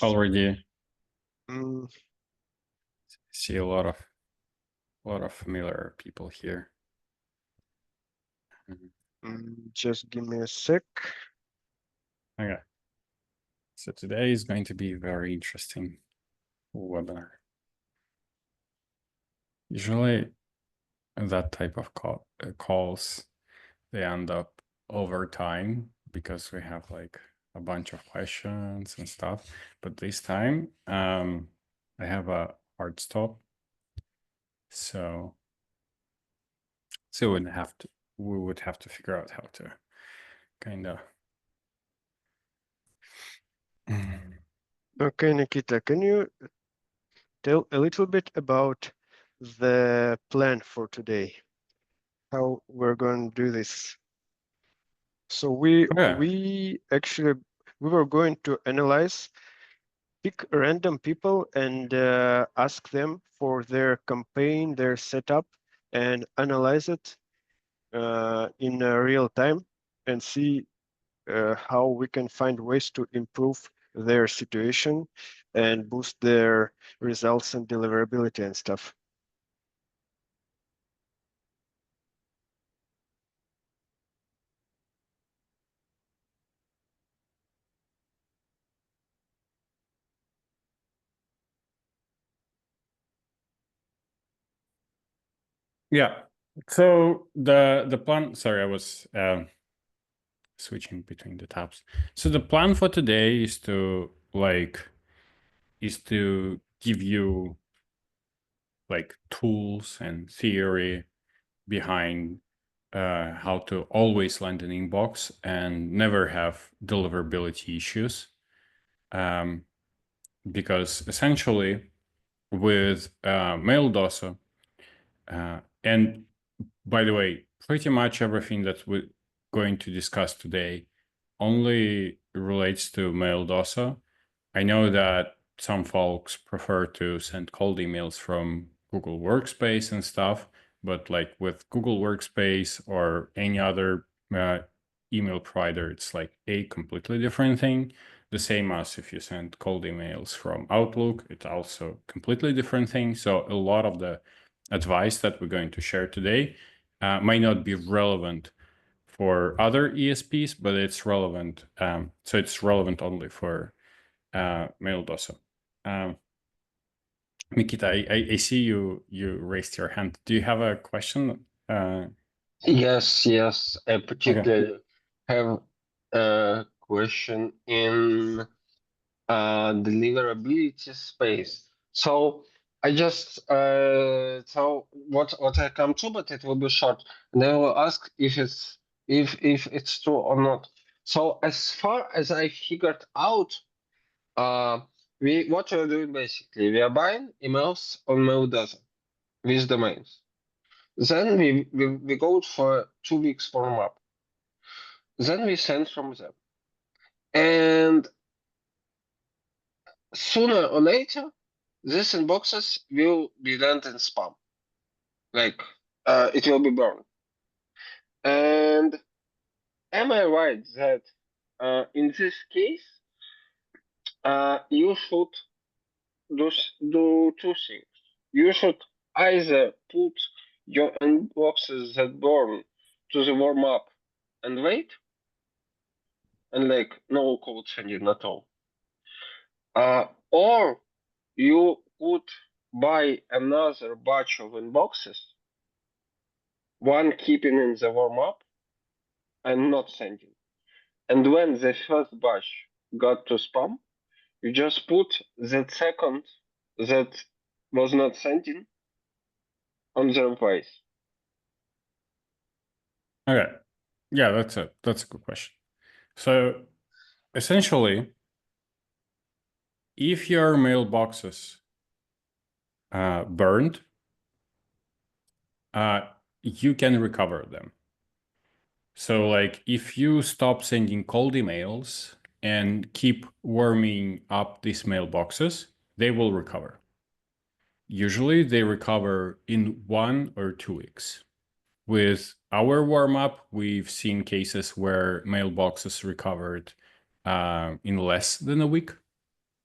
already Mm, see a lot of familiar people here. just give me a sec. Okay. So today is going to be a very interesting webinar. Usually that type of calls, they end up over time because we have like a bunch of questions and stuff. But this time, I have a hard stop. So we would have to figure out how to kind of. Okay, Nikita, can you tell a little bit about the plan for today? How we're going to do this? So Okay. we actually we were going to analyze, pick random people and ask them for their campaign, their setup, and analyze it in real time and see how we can find ways to improve their situation and boost their results and deliverability and stuff. Yeah. So the plan. Sorry, I was switching between the tabs. So the plan for today is to give you like tools and theory behind how to always land an inbox and never have deliverability issues. Because essentially with Maildoso, and by the way, pretty much everything that we're going to discuss today only relates to Maildoso. I know that some folks prefer to send cold emails from Google Workspace and stuff, but like with Google Workspace or any other email provider, it's like a completely different thing. The same as if you send cold emails from Outlook, it's also completely different thing. So a lot of the advice that we're going to share today might not be relevant for other ESPs, but it's relevant. So it's relevant only for Maildoso. Mikita, I see you raised your hand. Do you have a question? Yes. I Okay. particularly have a question in deliverability space. So I just so what I come to, but it will be short, and I will ask if it's true or not. So as far as I figured out, uh, what we're doing basically, we are buying emails on Maildoso with domains. Then we go for 2 weeks warm up. Then we send from them. And sooner or later, these inboxes will be land in spam. Like it will be burned. And am I right that in this case, you should do two things. You should either put your inboxes that burn to the warm up and wait, and like no code sending at all. Or you could buy another batch of inboxes, one keeping in the warm up and not sending. And when the first batch got to spam, you just put that second that was not sending on the replace. Okay. Yeah, that's a good question. So essentially, if your mailboxes burned, you can recover them. So like if you stop sending cold emails and keep warming up these mailboxes, they will recover. Usually they recover in 1 or 2 weeks. With our warm-up, we've seen cases where mailboxes recovered in less than a week.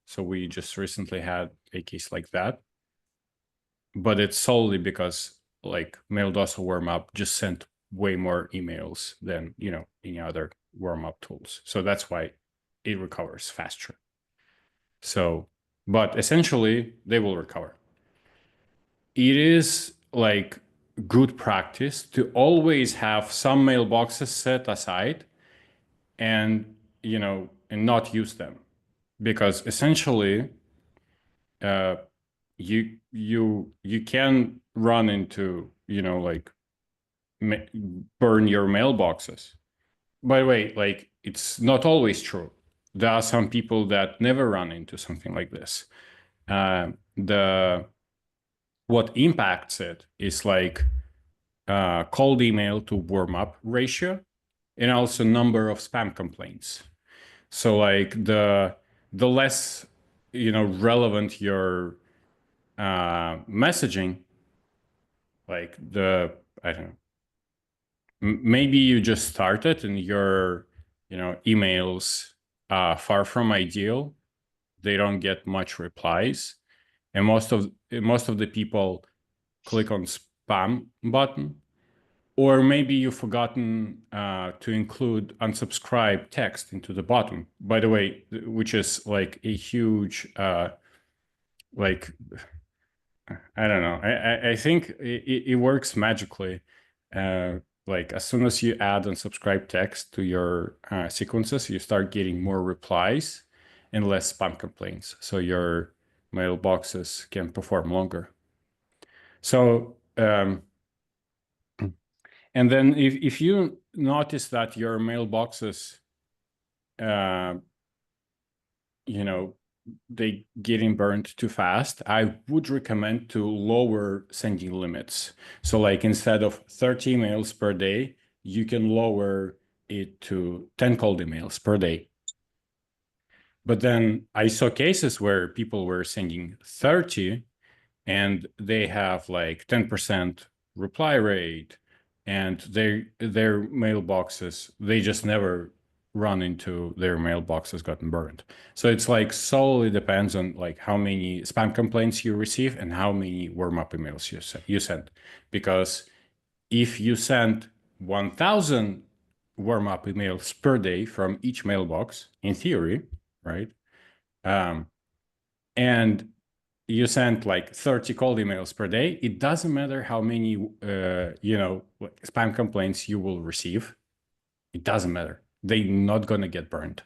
So we just recently had a case like that, but it's solely because like Maildoso warm up just sent way more emails than any other warm up tools. So that's why it recovers faster. So, but essentially they will recover. It is like good practice to always have some mailboxes set aside and and not use them, because essentially you can run into like burn your mailboxes. By the way, like it's not always true. There are some people that never run into something like this. The what impacts it is like cold email to warm up ratio, and also number of spam complaints. So like the less relevant your messaging, like I don't know, maybe you just started and your emails far from ideal, they don't get much replies, and most of the people click on spam button, or maybe you've forgotten to include unsubscribe text into the bottom, by the way, which is like a huge like I don't know. I think it works magically. Like as soon as you add unsubscribe text to your sequences, you start getting more replies and less spam complaints. So your mailboxes can perform longer. So and then if you notice that your mailboxes, they getting burned too fast, I would recommend to lower sending limits. So like instead of 30 emails per day, you can lower it to 10 cold emails per day. But then I saw cases where people were sending 30 and they have like 10% reply rate, and their mailboxes, they just never run into their mailboxes gotten burned. So it's like solely depends on like how many spam complaints you receive and how many warm up emails you send. Because if you send 1,000 warm up emails per day from each mailbox, in theory, right? And you send like 30 cold emails per day, it doesn't matter how many spam complaints you will receive. It doesn't matter. They're not going to get burned,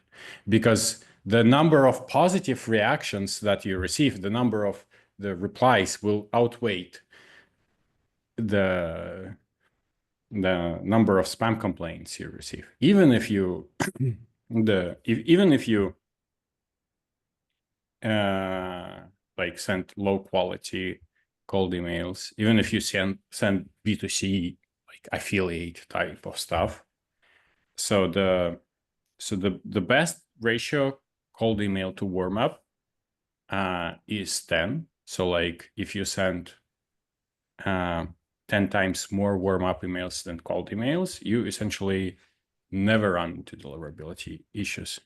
because the number of positive reactions that you receive, the number of the replies will outweigh the number of spam complaints you receive. Even if you even if you like send low quality cold emails, even if you send B2C like affiliate type of stuff. So the best ratio cold email to warm up is 10. So like if you send 10 times more warm up emails than cold emails, you essentially never run into deliverability issues.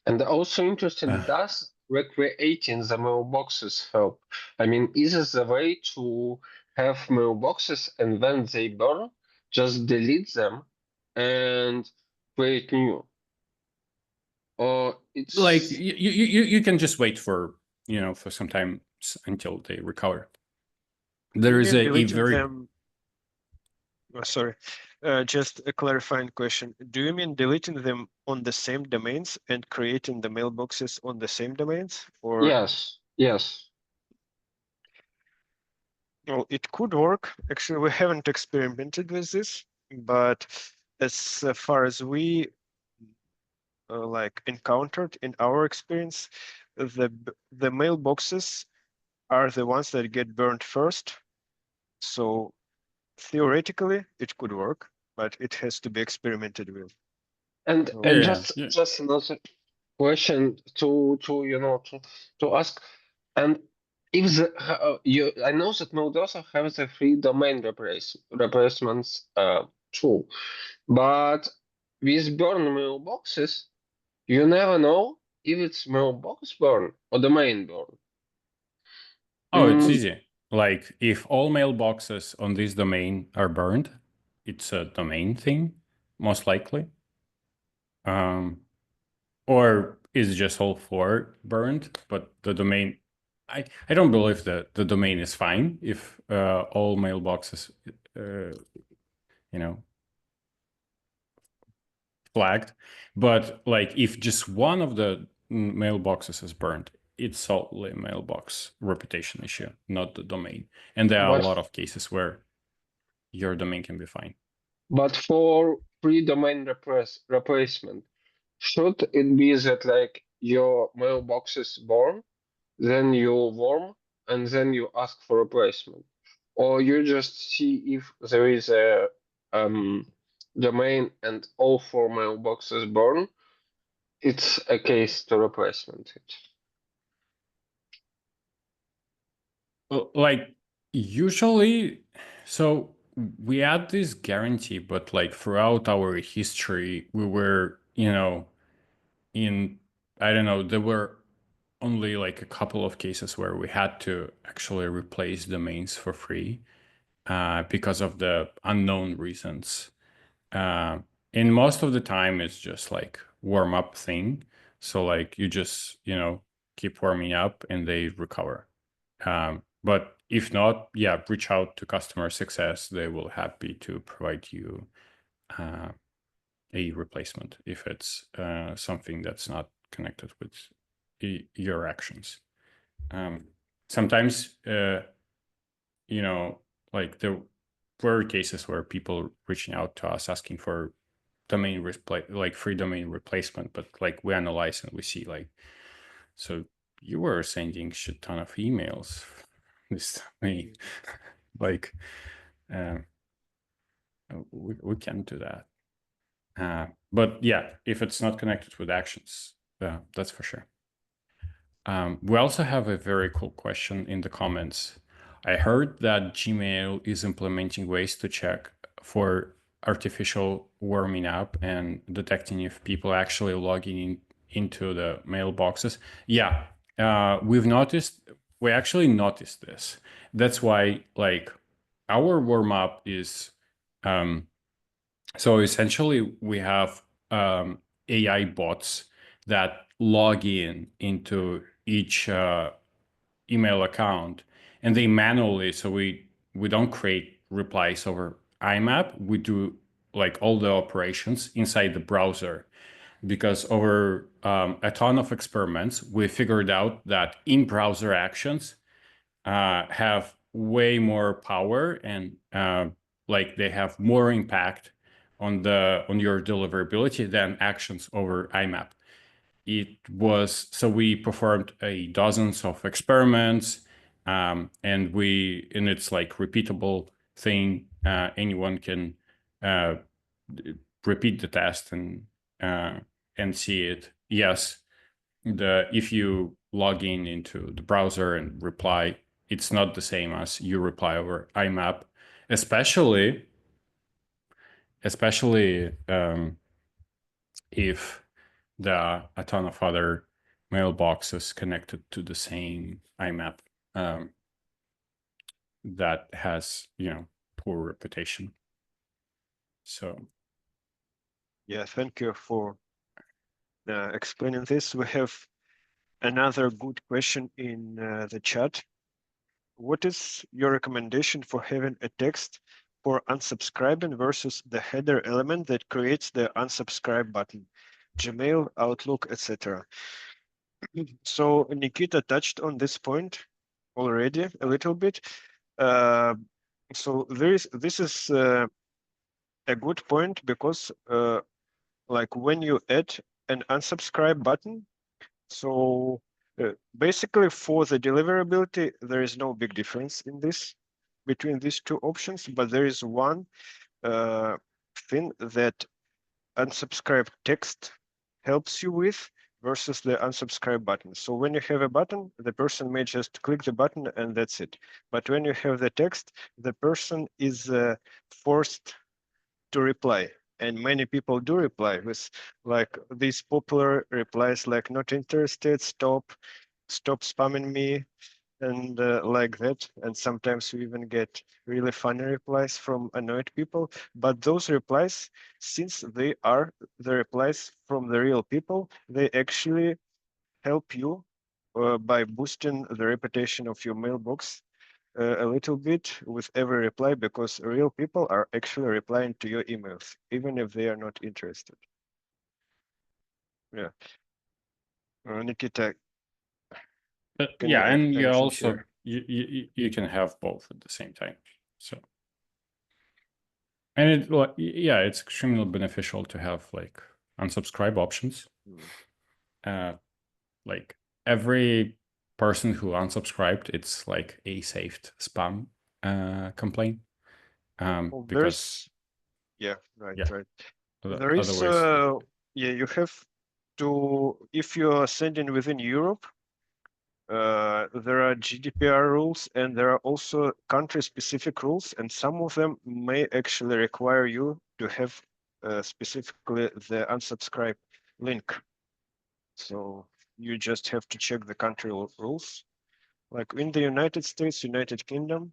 And also interesting, does recreating the mailboxes help? I mean, is it the way to have mailboxes and when they burn, just delete them and create new? Or it's Like you can just wait for for some time until they recover. There is a very them? Oh, sorry, just a clarifying question. Do you mean deleting them on the same domains and creating the mailboxes on the same domains, or? yes. Well, it could work. Actually, we haven't experimented with this, but as far as we like encountered in our experience, the mailboxes are the ones that get burned first. So theoretically, it could work, but it has to be experimented with. And So, and yeah. just another question to ask. And if I know that Maildoso has a free domain replacements tool, but with burn mailboxes, you never know if it's mailbox burn or domain burn? Oh, it's easy. Like if all mailboxes on this domain are burned, it's a domain thing, most likely. Or is just all four burned, but the domain, I don't believe that the domain is fine if all mailboxes, you know, flagged. But like if just one of the mailboxes is burned, it's solely a mailbox reputation issue, not the domain. And there are a But lot of cases where your domain can be fine. But for free domain replacement, should it be that like your mailbox is born, then you warm, and then you ask for replacement? Or you just see if there is a domain and all four mailboxes born, it's a case to replacement it. Like usually, so we had this guarantee, but like throughout our history, we were, in, I don't know, there were only like a couple of cases where we had to actually replace domains for free because of the unknown reasons. Uh, and most of the time, it's just like warm up thing. So like you just, keep warming up and they recover. But if not, yeah, reach out to customer success. They will happy to provide you a replacement if it's something that's not connected with your actions. Sometimes, like there were cases where people reaching out to us asking for like free domain replacement, but like we analyze and we see like, so you were sending shit ton of emails this domain. Like, we can do that. But yeah, if it's not connected with actions, that's for sure. We also have a very cool question in the comments. I heard that Gmail is implementing ways to check for artificial warming up and detecting if people actually logging into the mailboxes. Yeah, we actually noticed this. That's why like our warm up is, so essentially we have AI bots that log in into each email account, and they manually, so we don't create replies over IMAP. We do like all the operations inside the browser, because over a ton of experiments, we figured out that in-browser actions have way more power and like they have more impact on your deliverability than actions over IMAP. So we performed dozens of experiments, and it's like repeatable thing. Anyone can repeat the test and see it. Yes, if you log in into the browser and reply, it's not the same as you reply over IMAP, especially if there are a ton of other mailboxes connected to the same IMAP that has, poor reputation. So Yeah, thank you for explaining this. We have another good question in the chat. What is your recommendation for having a text for unsubscribing versus the header element that creates the unsubscribe button, Gmail, Outlook, etc.? So Nikita touched on this point already a little bit. So this is a good point because like when you add an unsubscribe button, so basically for the deliverability, there is no big difference in this between these two options, but there is one thing that unsubscribe text helps you with versus the unsubscribe button. So when you have a button, the person may just click the button and that's it. But when you have the text, the person is forced to reply. and many people do reply with like these popular replies like not interested, stop spamming me, and like that. And sometimes we even get really funny replies from annoyed people. But those replies, since they are the replies from the real people, they actually help you by boosting the reputation of your mailbox a little bit with every reply, because real people are actually replying to your emails, even if they are not interested. Yeah. Nikita, can you Yeah, add and you anything also here? you can have both at the same time. So, and yeah, it's extremely beneficial to have like unsubscribe options. Like every person who unsubscribed, it's like a saved spam complaint. Well, Because yeah, right, yeah, right. There is, otherwise, yeah, you have to, if you're sending within Europe, there are GDPR rules and there are also country-specific rules, and some of them may actually require you to have specifically the unsubscribe link. So you just have to check the country rules. Like in the United States, United Kingdom,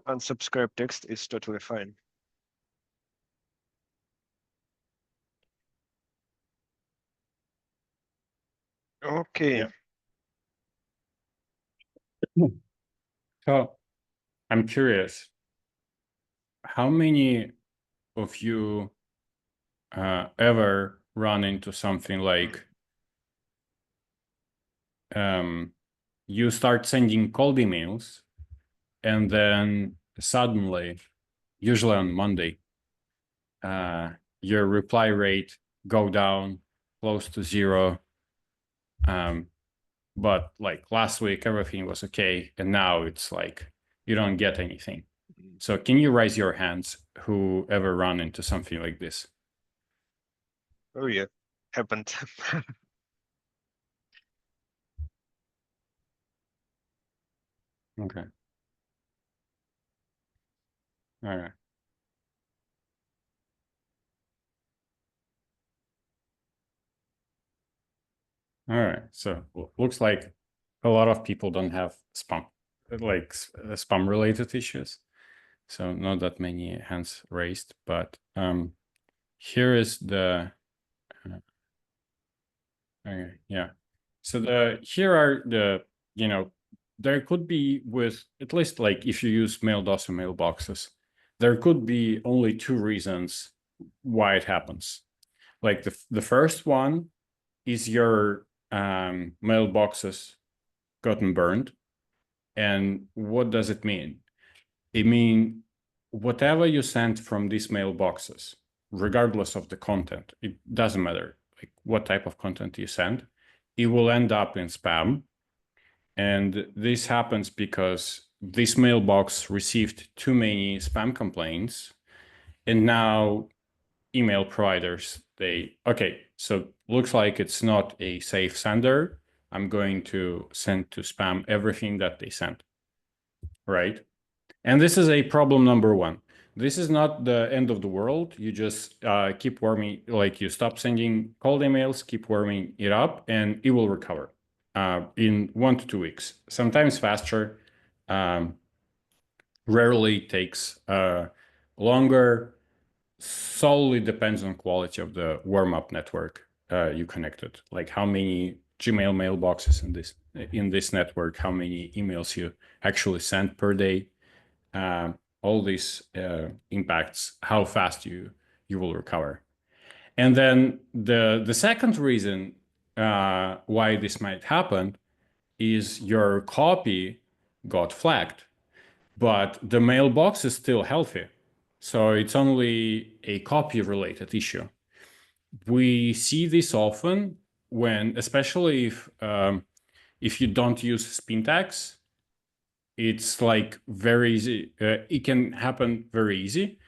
unsubscribe text is totally fine. Okay. yeah. So I'm curious, how many of you ever run into something like you start sending cold emails and then suddenly, usually on Monday, your reply rate go down close to zero. But like last week, everything was okay, and now it's like you don't get anything. So can you raise your hands who ever run into something like this? Oh yeah, happened. Okay. All right. All right. So looks like a lot of people don't have spam, like spam related issues. So not that many hands raised, but here is the okay, yeah. So here are the, there could be, with at least like if you use Maildoso mailboxes, there could be only two reasons why it happens. Like the first one is your mailboxes gotten burned. And what does it mean? It means whatever you send from these mailboxes, regardless of the content, it doesn't matter like what type of content you send, it will end up in spam. And this happens because this mailbox received too many spam complaints. And now email providers, okay, so looks like it's not a safe sender. I'm going to send to spam everything that they sent, right? And this is a problem number one. This is not the end of the world. You just keep warming, like you stop sending cold emails, keep warming it up, and it will recover in 1 to 2 weeks. Sometimes faster. Rarely takes longer. Solely depends on quality of the warm-up network you connected. Like how many Gmail mailboxes in this network, how many emails you actually send per day. All these impacts how fast you will recover. And then the second reason why this might happen is your copy got flagged, but the mailbox is still healthy. So it's only a copy related issue. We see this often when, especially if you don't use spin tags, it's like very easy. It can happen very easy.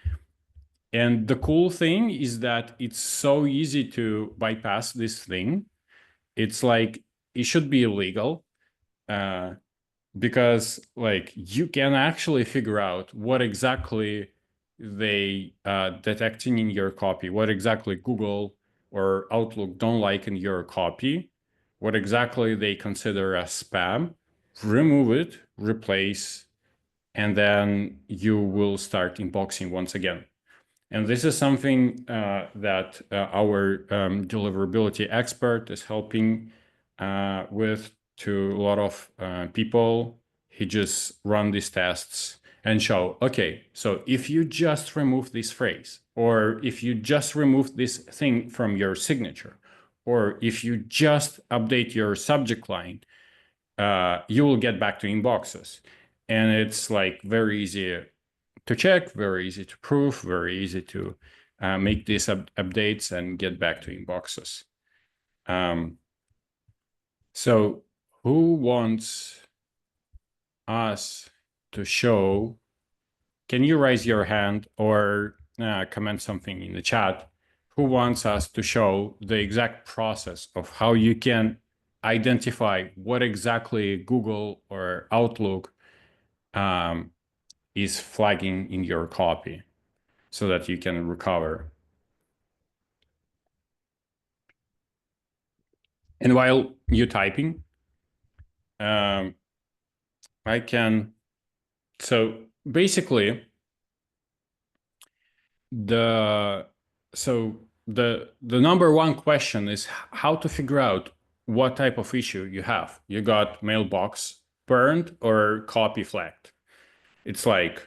And the cool thing is that it's so easy to bypass this thing. It's like it should be illegal because like you can actually figure out what exactly they detecting in your copy, what exactly Google or Outlook don't like in your copy, what exactly they consider as spam, remove it, replace, and then you will start inboxing once again. And this is something that our deliverability expert is helping with to a lot of people. He just run these tests and show, okay, so if you just remove this phrase, or if you just remove this thing from your signature, or if you just update your subject line, you will get back to inboxes. And it's like very easy to check, very easy to prove, very easy to make these updates and get back to inboxes. So who wants us to show? Can you raise your hand or comment something in the chat? Who wants us to show the exact process of how you can identify what exactly Google or Outlook is flagging in your copy so that you can recover? And while you're typing, I can, so basically the number one question is how to figure out what type of issue you have. You got mailbox burned or copy flagged. It's like,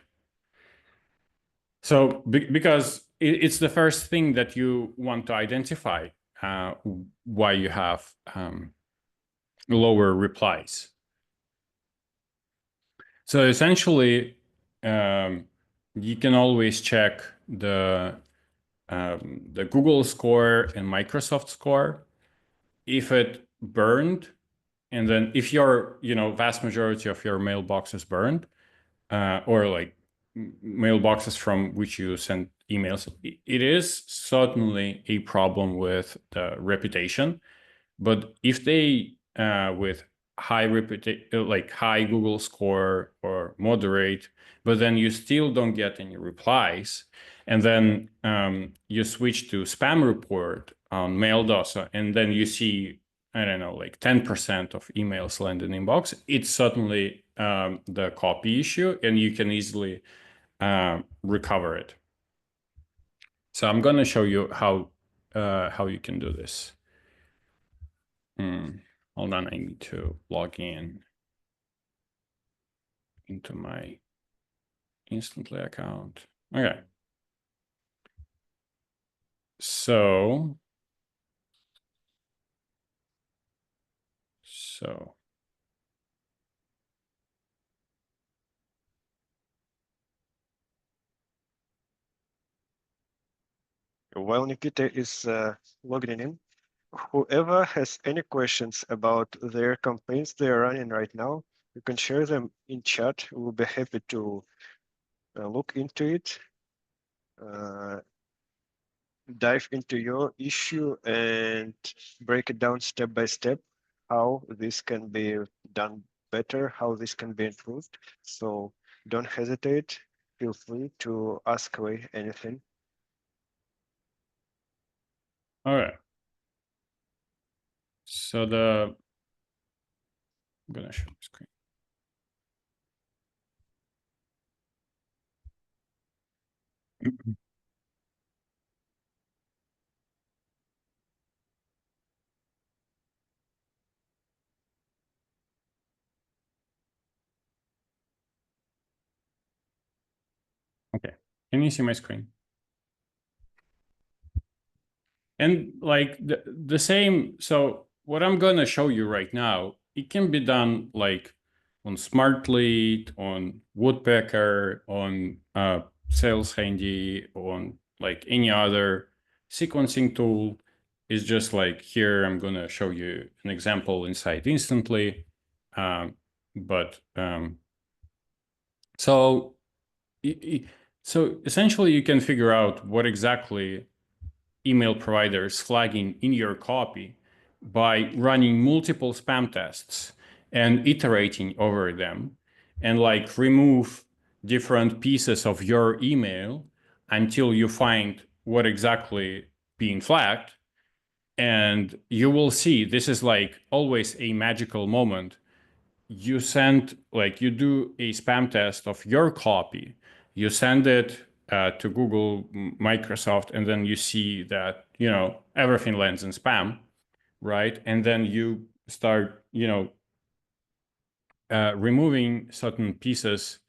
so because it's the first thing that you want to identify why you have lower replies. So essentially, you can always check the Google score and Microsoft score. If it burned, and then if your vast majority of your mailbox is burned, or like mailboxes from which you send emails, it is certainly a problem with the reputation. But if they with high like high Google score or moderate, but then you still don't get any replies, and then you switch to spam report on Maildoso, and then you see, I don't know, like 10% of emails land in inbox, it's certainly the copy issue, and you can easily recover it. So I'm going to show you how you can do this. Hold on, I need to log in into my Instantly account. Okay. So While Nikita is logging in, whoever has any questions about their campaigns they are running right now, you can share them in chat. We'll be happy to look into it, dive into your issue and break it down step by step, how this can be done better, how this can be improved. So don't hesitate. Feel free to ask away anything. all right. So I'm gonna share the screen. Okay, can you see my screen? And like the same, so what I'm gonna show you right now, it can be done like on Smartlead, on Woodpecker, on Sales Handy, on like any other sequencing tool. Is just like here, I'm gonna show you an example inside Instantly. So essentially you can figure out what exactly email providers flagging in your copy by running multiple spam tests and iterating over them, and like remove different pieces of your email until you find what exactly being flagged. And you will see this is like always a magical moment. You send, like, you do a spam test of your copy, you send it to Google, Microsoft, and then you see that, you know, everything lands in spam, right? And then you start, you know, removing certain pieces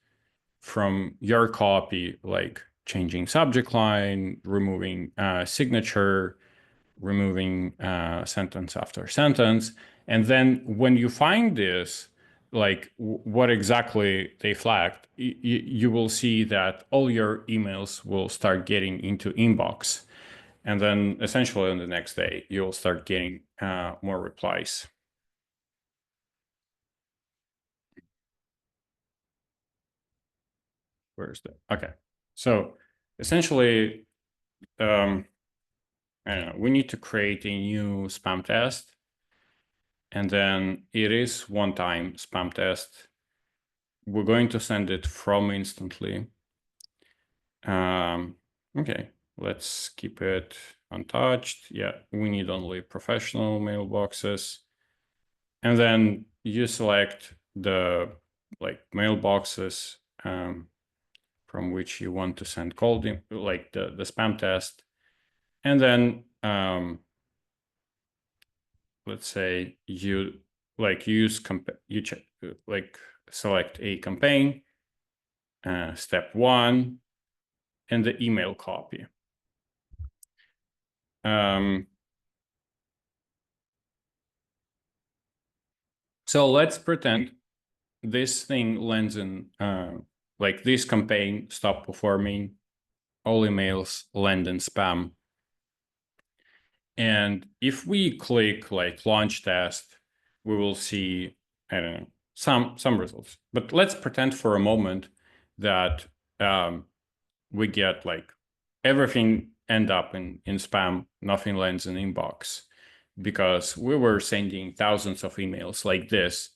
from your copy, like changing subject line, removing signature, removing sentence after sentence. And then when you find this, like what exactly they flagged, you will see that all your emails will start getting into inbox. And then essentially on the next day, you'll start getting more replies. Where's that? Okay. So essentially, I don't know, we need to create a new spam test. And then it is one-time spam test. We're going to send it from instantly. Okay, let's keep it untouched. Yeah, we need only professional mailboxes. And then you select the mailboxes from which you want to send cold, like the spam test. And then let's say you use you check select a campaign, step 1, and the email copy. So let's pretend this thing lands in, like this campaign stopped performing, all emails land in spam. And if we click like launch test, we will see, I don't know, some results. But let's pretend for a moment that we get like everything end up in spam, nothing lands in inbox, because we were sending thousands of emails like this.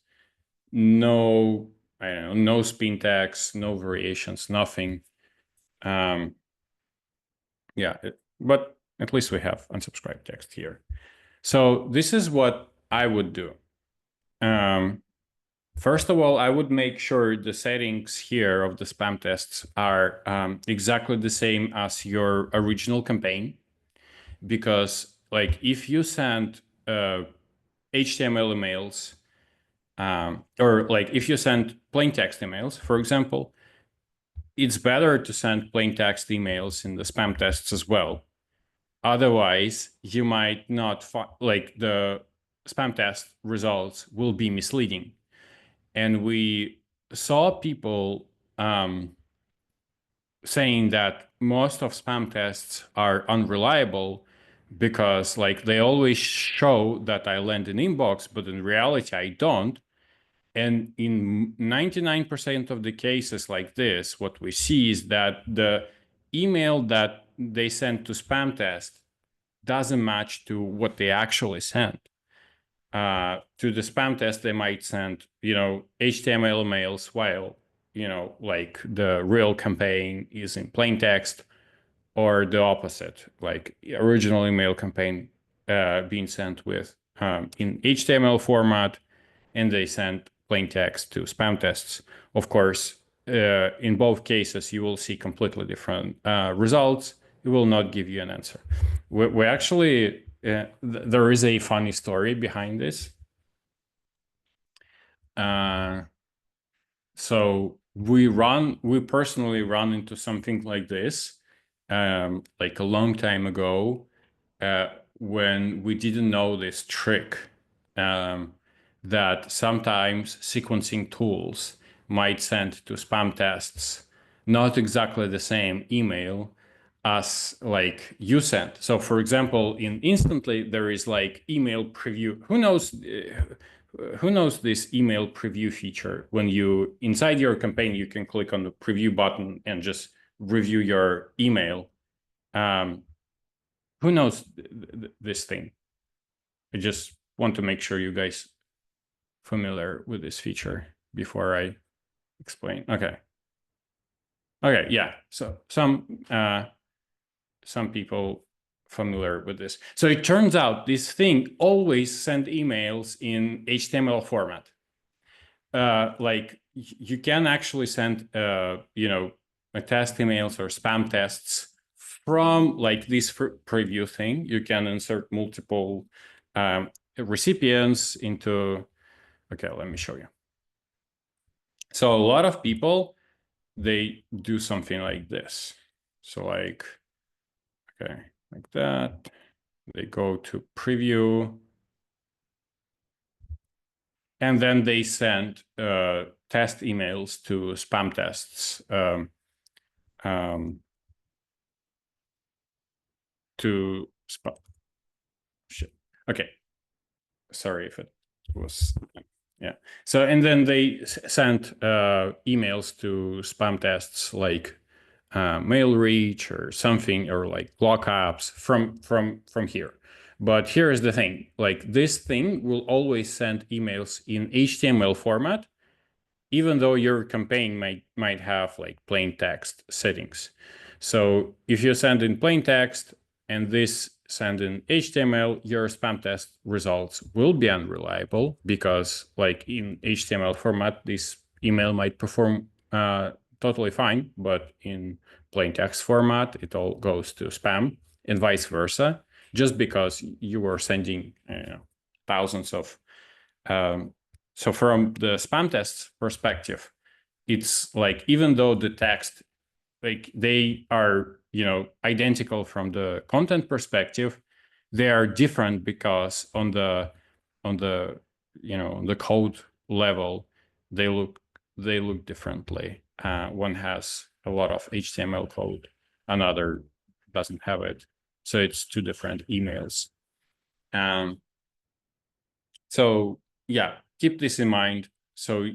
No, I don't know, no spin tags, no variations, nothing. Yeah, but at least we have unsubscribe text here. So this is what I would do. First of all, I would make sure the settings here of the spam tests are exactly the same as your original campaign, because like if you send HTML emails, or like if you send plain text emails, for example, it's better to send plain text emails in the spam tests as well. Otherwise, you might not like the spam test results will be misleading. And we saw people saying that most of spam tests are unreliable because like they always show that I land in inbox, but in reality I don't. And in 99% of the cases like this, what we see is that the email that they send to spam test doesn't match to what they actually sent. To the spam test, they might send, you know, HTML emails while, you know, like the real campaign is in plain text, or the opposite, like original email campaign being sent with in HTML format, and they send plain text to spam tests. Of course, in both cases, you will see completely different results. It will not give you an answer. We actually, there is a funny story behind this. So we personally run into something like this, like a long time ago, when we didn't know this trick, that sometimes sequencing tools might send to spam tests not exactly the same email as like you sent. So for example, in Instantly, there is like email preview. Who knows this email preview feature? When you inside your campaign, you can click on the preview button and just review your email. Who knows this thing? I just want to make sure you guys familiar with this feature before I explain. Okay. Okay, yeah. So some people familiar with this. So it turns out this thing always send emails in HTML format. Like you can actually send test emails or spam tests from like this preview thing. You can insert multiple recipients into. Okay, let me show you. So a lot of people, they do something like this. So like, okay, like that. They go to preview. And then they send test emails to spam tests to spam. Shit. Okay. Sorry if it was. Yeah. So, and then they sent emails to spam tests like mail reach or something, or like lockups from here. But here is the thing, like this thing will always send emails in HTML format, even though your campaign might have like plain text settings. So if you send in plain text and this send in HTML, your spam test results will be unreliable, because like in HTML format, this email might perform totally fine, but in plain text format, it all goes to spam, and vice versa, just because you were sending thousands of so from the spam test perspective, it's like, even though the text, like they are, identical from the content perspective, they are different because on the on the code level, they look differently. One has a lot of HTML code, another doesn't have it. So it's two different emails. So yeah, keep this in mind. So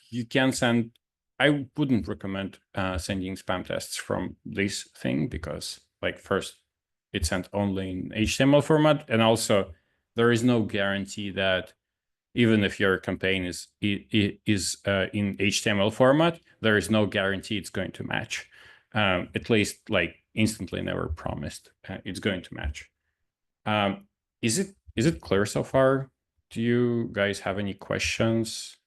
you can send. I wouldn't recommend sending spam tests from this thing, because like first, it's sent only in HTML format, and also there is no guarantee that even if your campaign is in HTML format, there is no guarantee it's going to match. At least like instantly never promised it's going to match. Is it clear so far? Do you guys have any questions?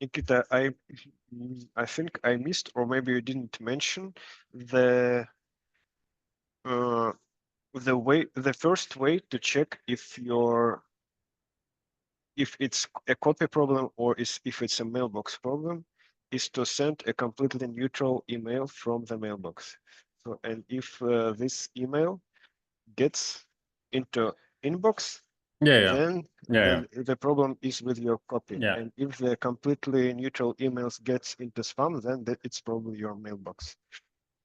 Nikita, I think I missed, or maybe you didn't mention the uh, the first way to check if it's a copy problem or if it's a mailbox problem is to send a completely neutral email from the mailbox. So, and if this email gets into inbox, Yeah. then the problem is with your copy. Yeah. And if the completely neutral emails gets into spam, then it's probably your mailbox.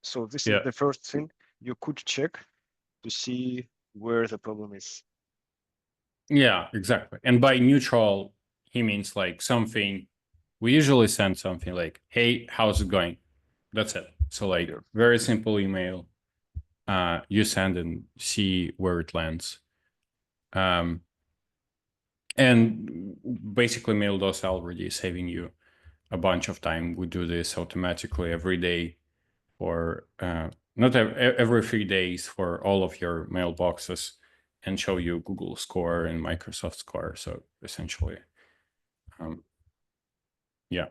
So this is Yeah. the first thing you could check to see where the problem is. Yeah, exactly. And by neutral, he means like something. We usually send something like, "Hey, how's it going?" That's it. So like very simple email. You send and see where it lands. And basically, Maildoso already is saving you a bunch of time. We do this automatically every day, or not every 3 days for all of your mailboxes, and show you Google Score and Microsoft Score. So essentially, yeah.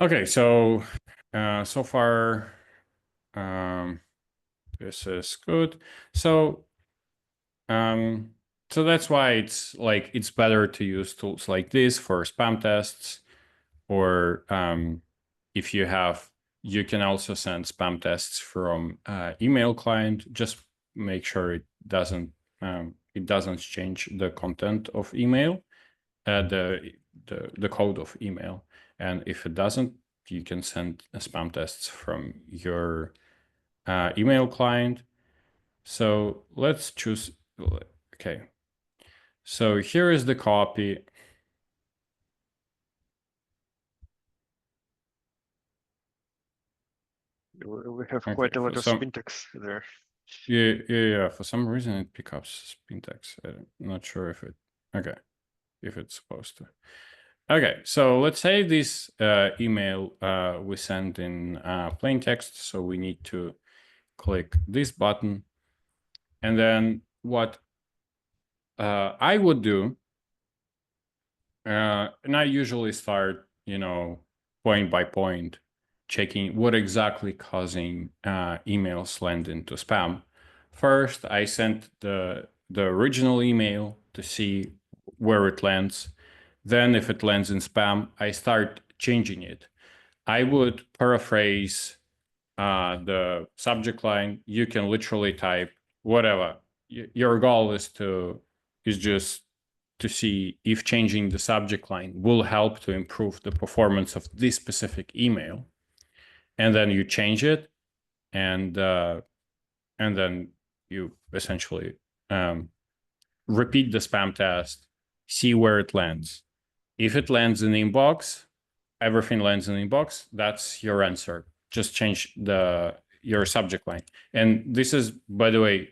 Okay, so so far, this is good. So so that's why it's better to use tools like this for spam tests, or if you can also send spam tests from email client. Just make sure it doesn't change the content of email, the code of email. And if it doesn't, you can send spam tests from your email client. So let's choose. Okay. So here is the copy. We have Okay, quite a lot for of some. syntax there. Yeah. For some reason, it picks up syntax. I'm not sure if it's supposed to. Okay, so let's say this email we send in plain text. So we need to click this button, and then what I would do, and I usually start, point by point, checking what exactly causing emails land into spam. First, I sent the original email to see where it lands. Then, if it lands in spam, I start changing it. I would paraphrase the subject line. You can literally type whatever. Your goal is just to see if changing the subject line will help to improve the performance of this specific email, and then you change it, and then you essentially repeat the spam test, see where it lands. If it lands in inbox, everything lands in inbox. That's your answer. Just change your subject line. And this is, by the way,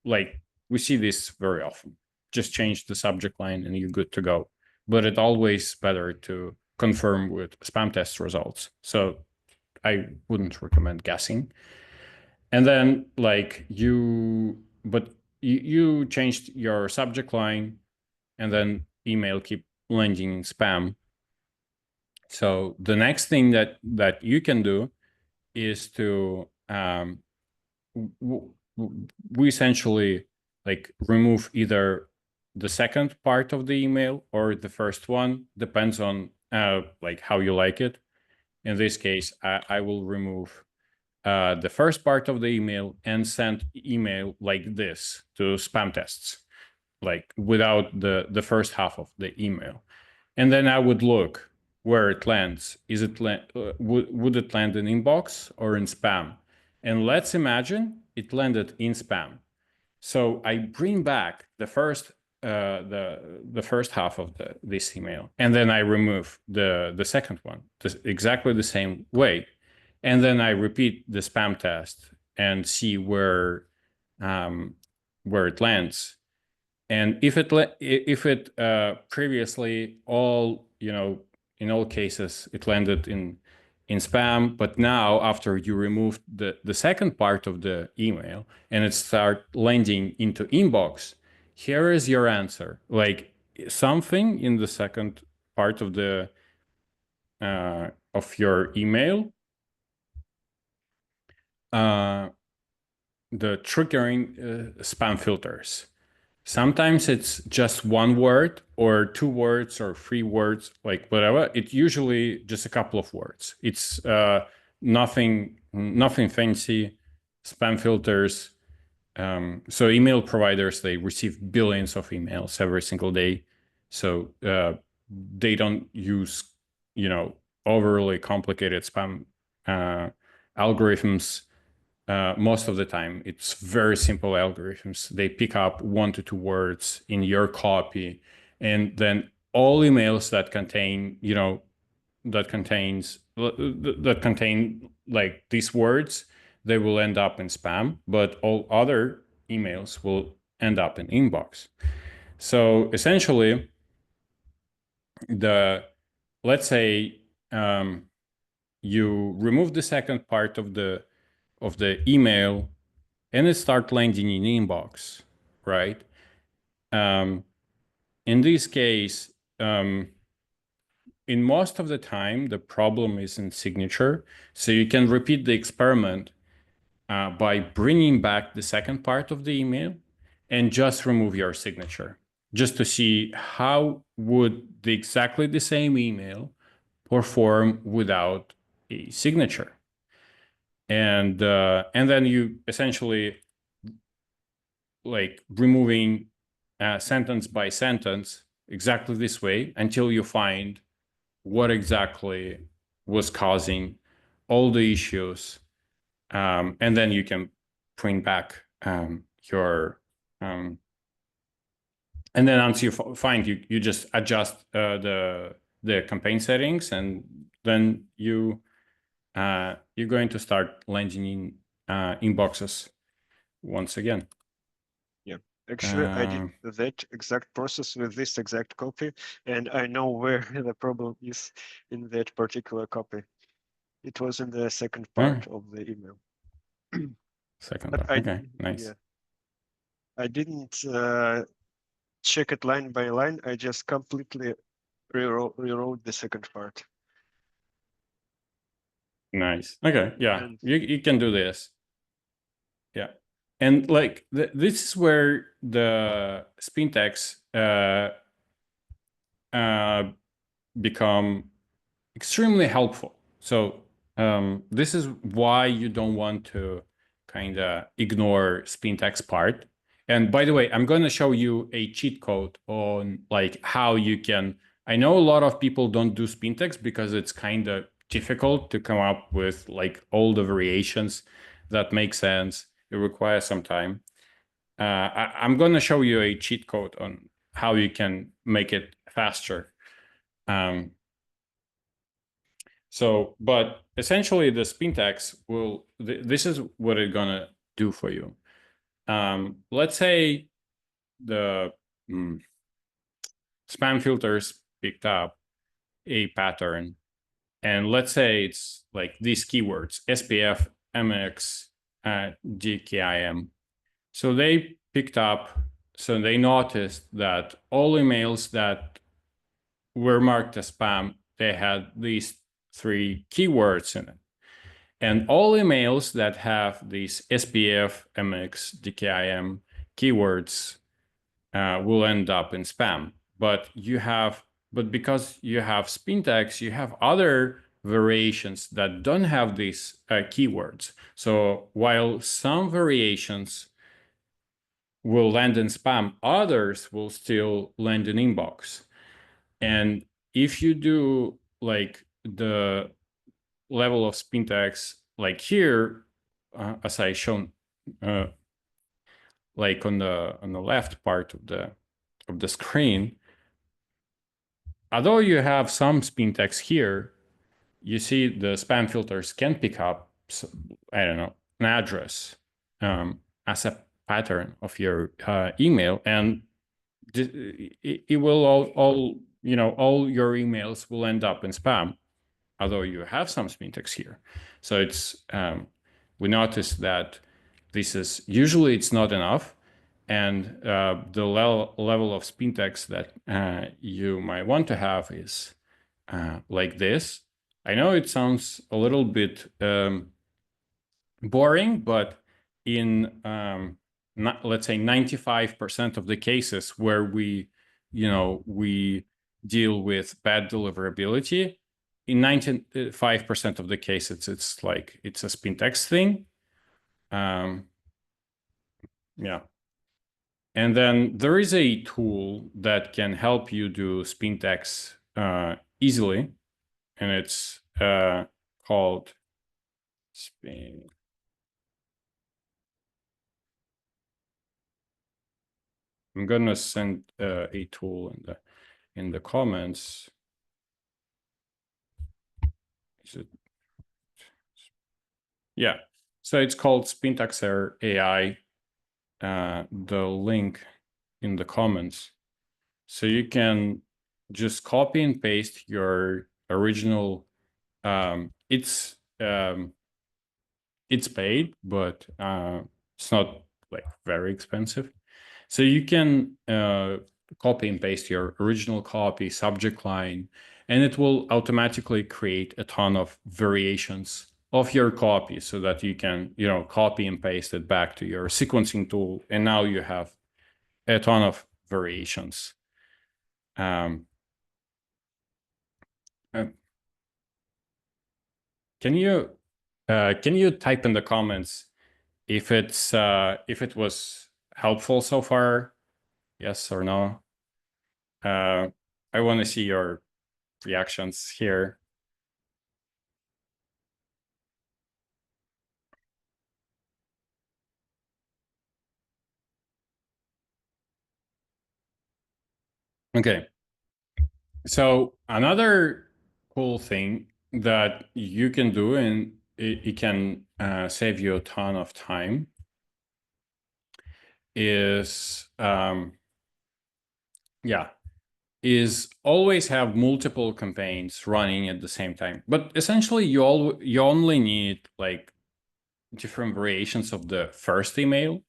like we see this very often. Just change the subject line and you're good to go. But it's always better to confirm with spam test results. So I wouldn't recommend guessing. And then you changed your subject line, and then email keep landing in spam. So the next thing that you can do is to we essentially remove either the second part of the email or the first one, depends on how you like it. In this case, I will remove the first part of the email and send email like this to spam tests, without the first half of the email. And then I would look where it lands. Would it land in inbox or in spam? And let's imagine it landed in spam. So I bring back the first half of this email, and then I remove the second one exactly the same way, and then I repeat the spam test and see where it lands. And if it previously in all cases it landed in spam, but now after you removed the second part of the email and it start landing into inbox, here is your answer. Something in the second part of the of your email, the triggering spam filters. Sometimes it's just one word or two words or three words, whatever. It's usually just a couple of words. It's nothing fancy. Spam filters. So email providers, they receive billions of emails every single day. So they don't use, overly complicated spam algorithms. Most of the time, it's very simple algorithms. They pick up 1 to 2 words in your copy, and then all emails that contain, these words, they will end up in spam, but all other emails will end up in inbox. So essentially, let's say you remove the second part of the email and it start landing in inbox, right? In this case, in most of the time, the problem is in signature. So you can repeat the experiment by bringing back the second part of the email and just remove your signature, just to see how would exactly the same email perform without a signature. And then you essentially removing sentence by sentence exactly this way until you find what exactly was causing all the issues, and then you can print back your and then once you find you just adjust the campaign settings, and then you're going to start landing inboxes once again. Yeah, actually, I did that exact process with this exact copy, and I know where the problem is in that particular copy. It was in the second part of the email. Second But part. Okay, nice. Yeah, I didn't check it line by line. I just completely rewrote the second part. Nice. Okay, yeah, And you can do this. Yeah, and like this is where the spin tags become extremely helpful. So this is why you don't want to kind of ignore spin tags part. And by the way, I'm going to show you a cheat code on like how you can. I know a lot of people don't do spin tags because it's kind of difficult to come up with like all the variations that make sense. It requires some time. I'm going to show you a cheat code on how you can make it faster. So, but essentially the spin tags will, this is what it's gonna do for you. Let's say the spam filters picked up a pattern, and let's say it's like these keywords, SPF, MX, DKIM. So they picked up, so they noticed that all emails that were marked as spam, they had these 3 keywords in it. And all emails that have these SPF, MX, DKIM keywords will end up in spam. But because you have spin tags, you have other variations that don't have these keywords. So while some variations will land in spam, others will still land in inbox. And if you do like the level of spin tags like here, as I shown, like on the left part of the screen, although you have some spin tags here, you see the spam filters can pick up, I don't know, an address as a pattern of your email, and it will all your emails will end up in spam, although you have some spin tags here. So it's we noticed that this is usually it's not enough, and the level of spin tags that you might want to have is like this. I know it sounds a little bit boring, but in let's say 95% of the cases where we deal with bad deliverability, in 95% of the cases it's like it's a spin tags thing. Yeah. And then there is a tool that can help you do spin tags easily, and it's called spin. I'm gonna send a tool in the comments. Yeah, so it's called Spintaxer AI. The link in the comments, so you can just copy and paste your original. It's paid, but it's not like very expensive. So you can copy and paste your original copy, subject line, and it will automatically create a ton of variations of your copy so that you can, copy and paste it back to your sequencing tool. And now you have a ton of variations. Can you type in the comments if it was helpful so far? Yes or no? I want to see your reactions here. Okay. So another cool thing that you can do, and it can save you a ton of time is is always have multiple campaigns running at the same time. But essentially, you only need like different variations of the first email.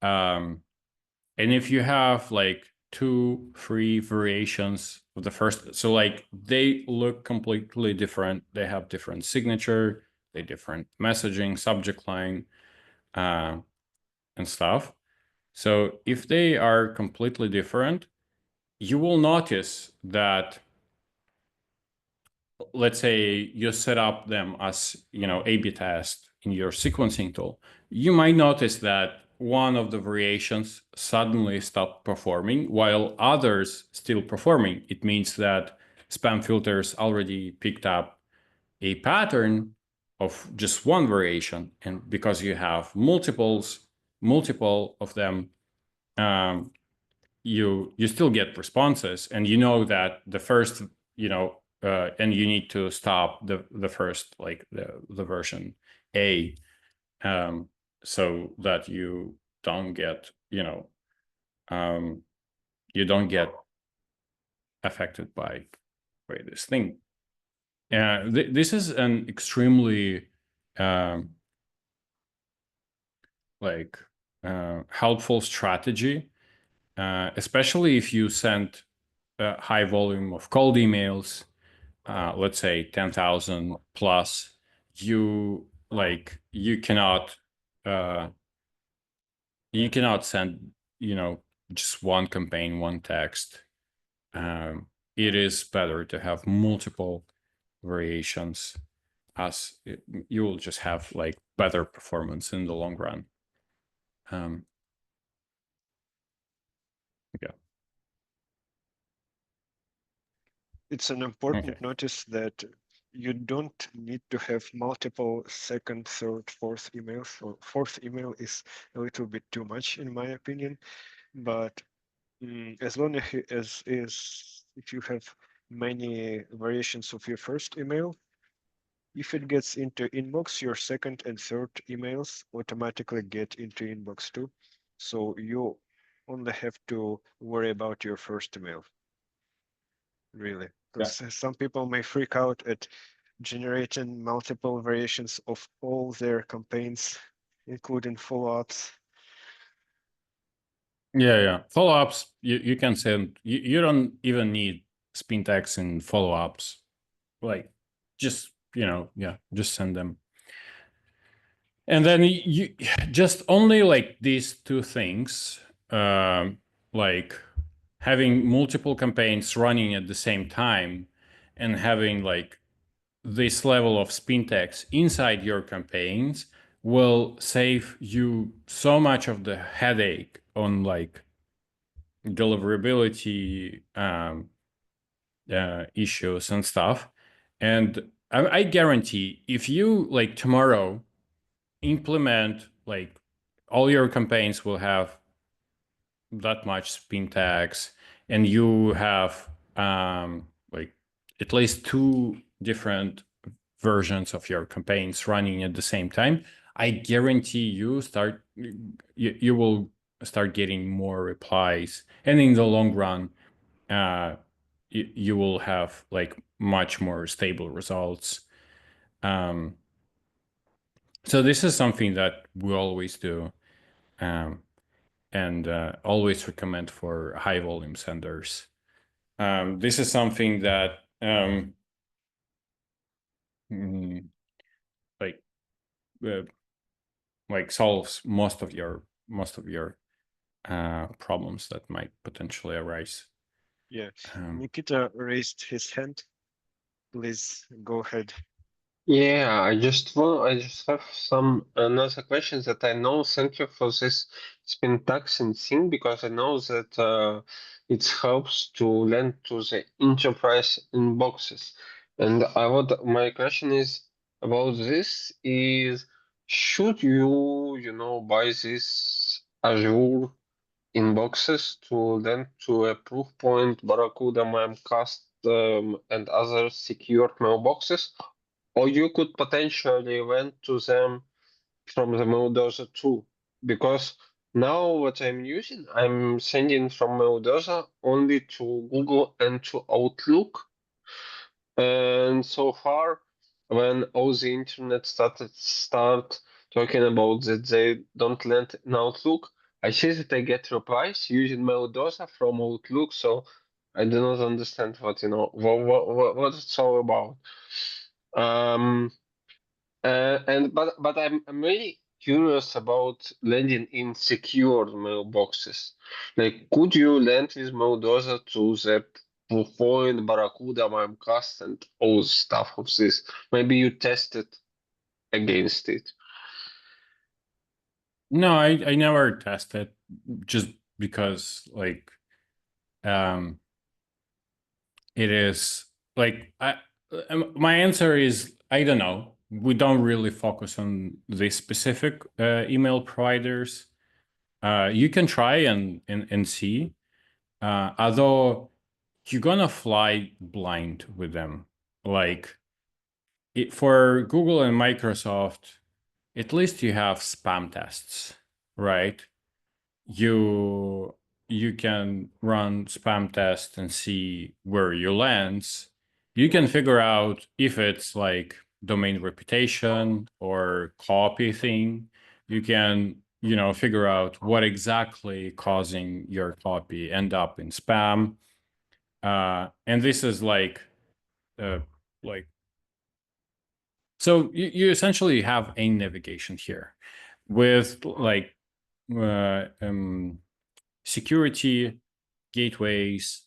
And if you have like 2, 3 variations of the first, so like they look completely different. They have different signature, they different messaging, subject line, and stuff. So if they are completely different, you will notice that, let's say you set up them as, A/B test in your sequencing tool, you might notice that one of the variations suddenly stopped performing while others still performing. It means that spam filters already picked up a pattern of just one variation, and because you have multiple of them, you still get responses, and you know that the first, and you need to stop the first, like the version A, so that you don't get, you don't get affected by this thing. This is an extremely like helpful strategy, especially if you send a high volume of cold emails, let's say 10,000 plus. You cannot send just one campaign, one text. It is better to have multiple variations, as you will just have like better performance in the long run. Yeah. It's an important Okay. notice that you don't need to have multiple second, third, fourth emails. Or fourth email is a little bit too much, in my opinion. But as long as if you have many variations of your first email, if it gets into inbox, your second and third emails automatically get into inbox too. So you only have to worry about your first email, really. Because some people may freak out at generating multiple variations of all their campaigns, including follow-ups. Yeah. Follow-ups, you can send, you don't even need spin tags in follow-ups. Like, just, just send them. And then you just only like these two things, like having multiple campaigns running at the same time and having like this level of spin tags inside your campaigns will save you so much of the headache on like deliverability issues and stuff. And I guarantee if you like tomorrow implement, like all your campaigns will have that much spin tags, and you have like at least 2 different versions of your campaigns running at the same time, I guarantee you will start getting more replies, and in the long run you will have like much more stable results. So this is something that we always do, and always recommend for high volume senders. This is something that like solves most of your problems that might potentially arise. Yeah, Nikita raised his hand. Please go ahead. Yeah, I just have some another questions that I know. Thank you for this spin tax and thing, because I know that it helps to lend to the enterprise inboxes. And my question is about this is, should you buy this Azure inboxes to lend to a Proofpoint, Barracuda, Mimecast, and other secured mailboxes? Or you could potentially went to them from the Maildoso too, because now what I'm using, I'm sending from Maildoso only to Google and to Outlook. And so far, when all the internet start talking about that they don't land in Outlook, I see that I get replies using Maildosa from Outlook. So I do not understand what what it's all about. Um, but I'm really curious about landing in secured mailboxes. Like, could you land with Maildosa to the Point, Barracuda, Mimecast, and all stuff of this? Maybe you tested against it. No, I never tested, just because like it is like my answer is I don't know. We don't really focus on the specific email providers. You can try and see, although you're gonna fly blind with them. Like for Google and Microsoft, at least you have spam tests, right? You you can run spam tests and see where you lands. You can figure out if it's like domain reputation or copy thing. You can, figure out what exactly causing your copy end up in spam. And this is uh, like so you essentially have a navigation here with security gateways,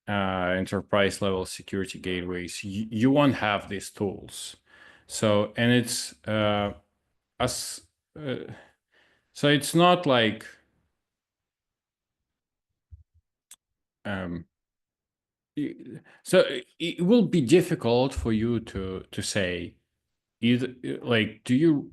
enterprise level security gateways. You won't have these tools. So, and it's as so it's not like um, so it will be difficult for you to say either, like, do you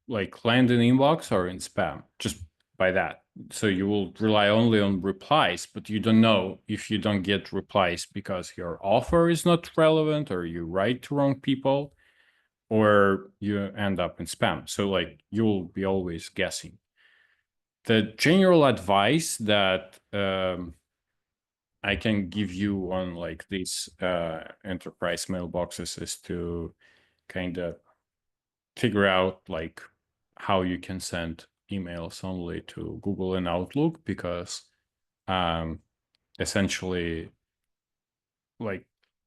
like land in inbox or in spam, just by that. So you will rely only on replies, but you don't know if you don't get replies because your offer is not relevant or you write to wrong people or you end up in spam. So like you'll be always guessing. The general advice that I can give you on like these enterprise mailboxes is to kind of figure out like how you can send emails only to Google and Outlook, because essentially like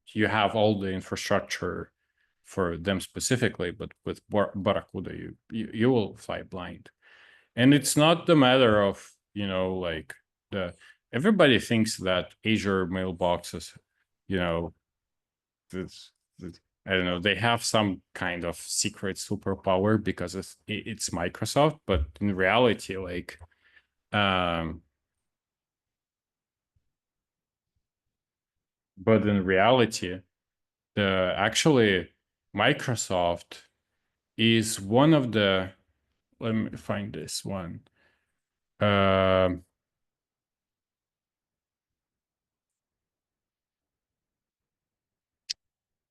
you have all the infrastructure for them specifically, but with Barracuda you will fly blind. And it's not the matter of, like the everybody thinks that Azure mailboxes, you know, this, I don't know, they have some kind of secret superpower because it's Microsoft, but in reality, like, but in reality, the actually Microsoft is one of the. Let me find this one.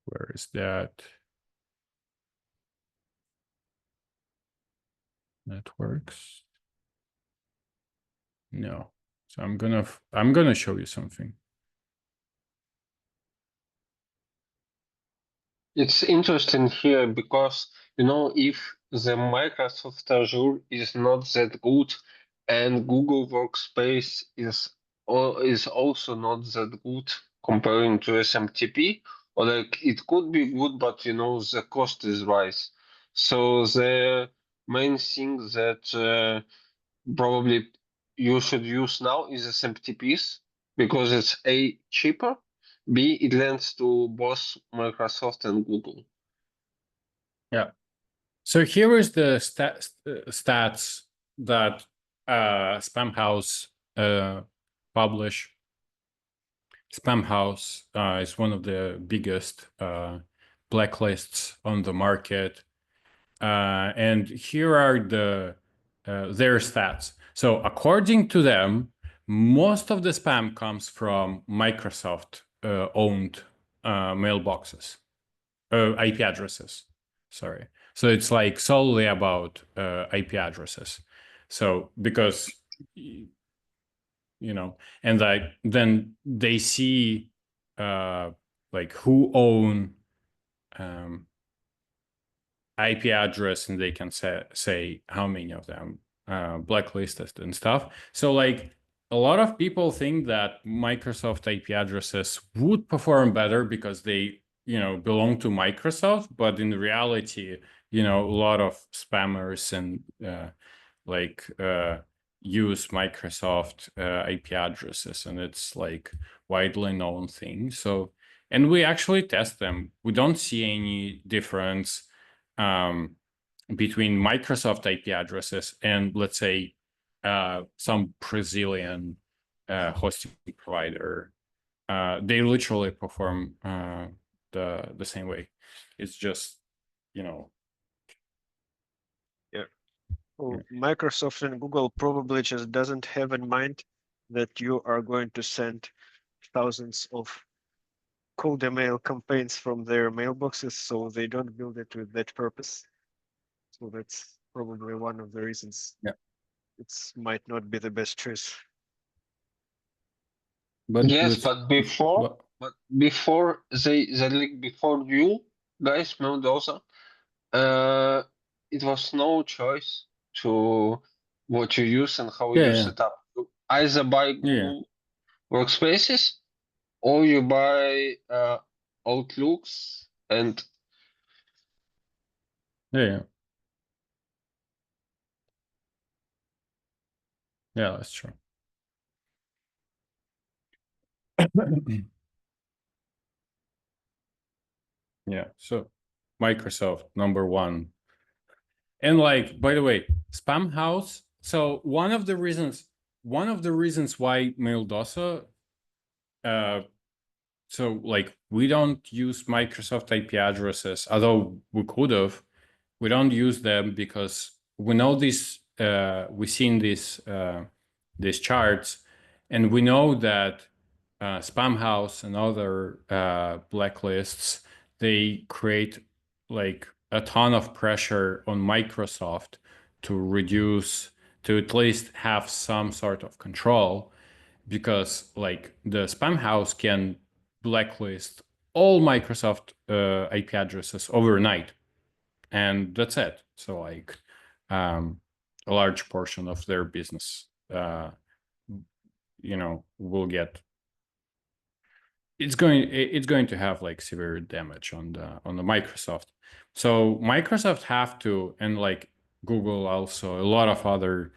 Where is that? Networks. No. So I'm gonna show you something. It's interesting here because if the Microsoft Azure is not that good and Google Workspace is also not that good comparing to SMTP, or like it could be good, but the cost is rise. So the main thing that probably you should use now is SMTPs because it's A, cheaper, B, it lends to both Microsoft and Google. Yeah. So here is the stats that Spamhaus publish. Spamhaus is one of the biggest blacklists on the market, and here are their stats. So according to them, most of the spam comes from Microsoft owned mailboxes. IP addresses. Sorry. So it's like solely about IP addresses. So because and then they see like who own IP address, and they can say how many of them blacklisted and stuff. So like a lot of people think that Microsoft IP addresses would perform better because they belong to Microsoft, but in reality, a lot of spammers and like use Microsoft IP addresses, and it's like widely known thing. So, and we actually test them. We don't see any difference between Microsoft IP addresses and, let's say, some Brazilian hosting provider. They literally perform the same way. It's just, Yeah. Well, Microsoft and Google probably just doesn't have in mind that you are going to send thousands of cold email campaigns from their mailboxes, so they don't build it with that purpose. So that's probably one of the reasons. Yeah. It might not be the best choice. But Yes, but before before you guys, Maildoso, it was no choice to what you use and how you yeah, set up. You either buy yeah, Google Workspaces or you buy Outlooks and yeah. Yeah, that's true. Yeah, so Microsoft #1. And like, by the way, Spam House. So one of the reasons why Maildoso, so like we don't use Microsoft IP addresses, although we could have. We don't use them because we know this. We've seen these charts, and we know that Spam House and other blacklists, they create like a ton of pressure on Microsoft to reduce, to at least have some sort of control, because like the Spam House can blacklist all Microsoft IP addresses overnight, and that's it. So like a large portion of their business will get, it's going to have like severe damage on the Microsoft. So Microsoft have to, and like Google also, a lot of other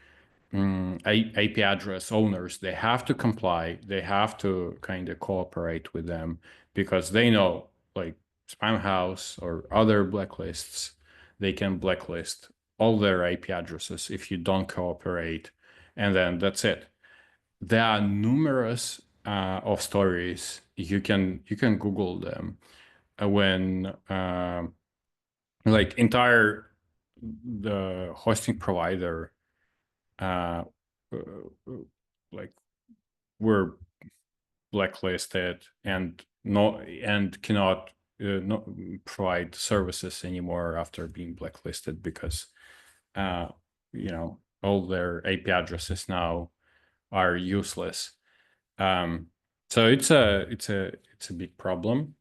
IP address owners, they have to comply. They have to kind of cooperate with them, because they know like Spam House or other blacklists, they can blacklist all their IP addresses if you don't cooperate, and then that's it. There are numerous of stories. You can Google them when like entire the hosting provider uh, like were blacklisted and cannot not provide services anymore after being blacklisted, because all their IP addresses now are useless. So it's a big problem.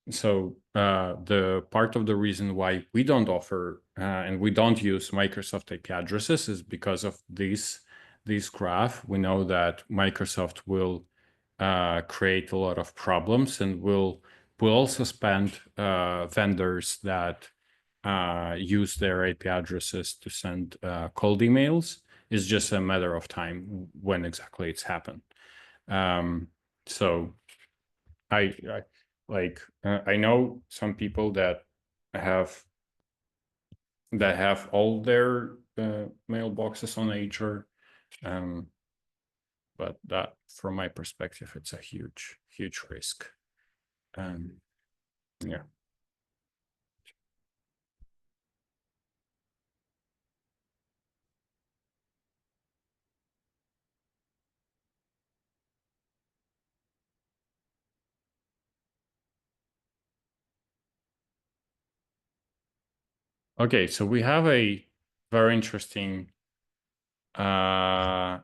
So the part of the reason why we don't offer and we don't use Microsoft IP addresses is because of this graph. We know that Microsoft will create a lot of problems, and will also spend vendors that use their IP addresses to send cold emails. It's just a matter of time when exactly it's happened. So I I know some people that have all their mailboxes on Azure, but that, from my perspective, it's a huge risk. Yeah. Okay, so we have a very interesting, question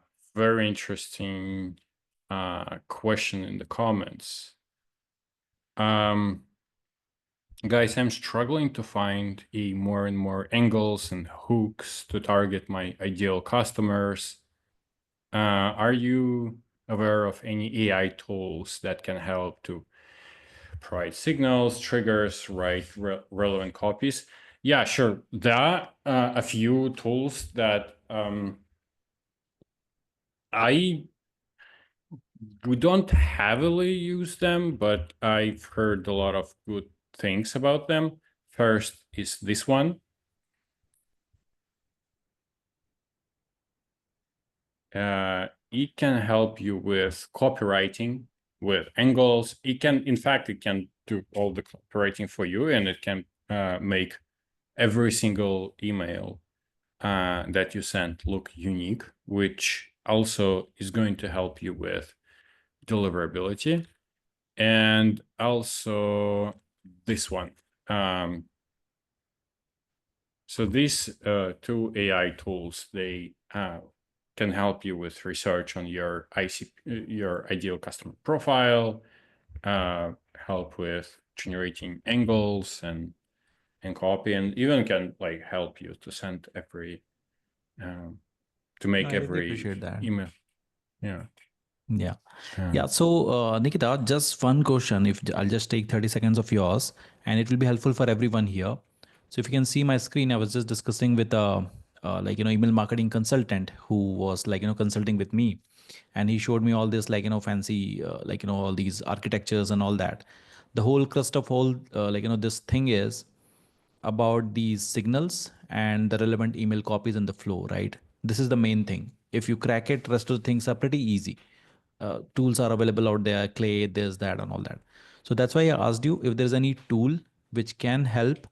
in the comments. Guys, I'm struggling to find more and more angles and hooks to target my ideal customers. Are you aware of any AI tools that can help to provide signals, triggers, write relevant copies? Yeah, sure. There are a few tools that we don't heavily use them, but I've heard a lot of good things about them. First is this one. It can help you with copywriting, with angles. It can do all the copywriting for you, and it can make every single email that you send look unique, which also is going to help you with deliverability. And also this one. So these two AI tools, they can help you with research on your your ideal customer profile, help with generating angles and copy, and even can like help you to send every to make I really every appreciate that. email. Yeah. Yeah. Um, Yeah. So, Nikita, just one question. If I'll just take 30 seconds of yours, and it will be helpful for everyone here. So, if you can see my screen, I was just discussing with email marketing consultant who was consulting with me, and he showed me all this fancy all these architectures and all that. The whole crust of whole this thing is about these signals and the relevant email copies in the flow, right? This is the main thing. If you crack it, rest of the things are pretty easy. Tools are available out there, Clay, this, that, and all that. So that's why I asked you if there's any tool which can help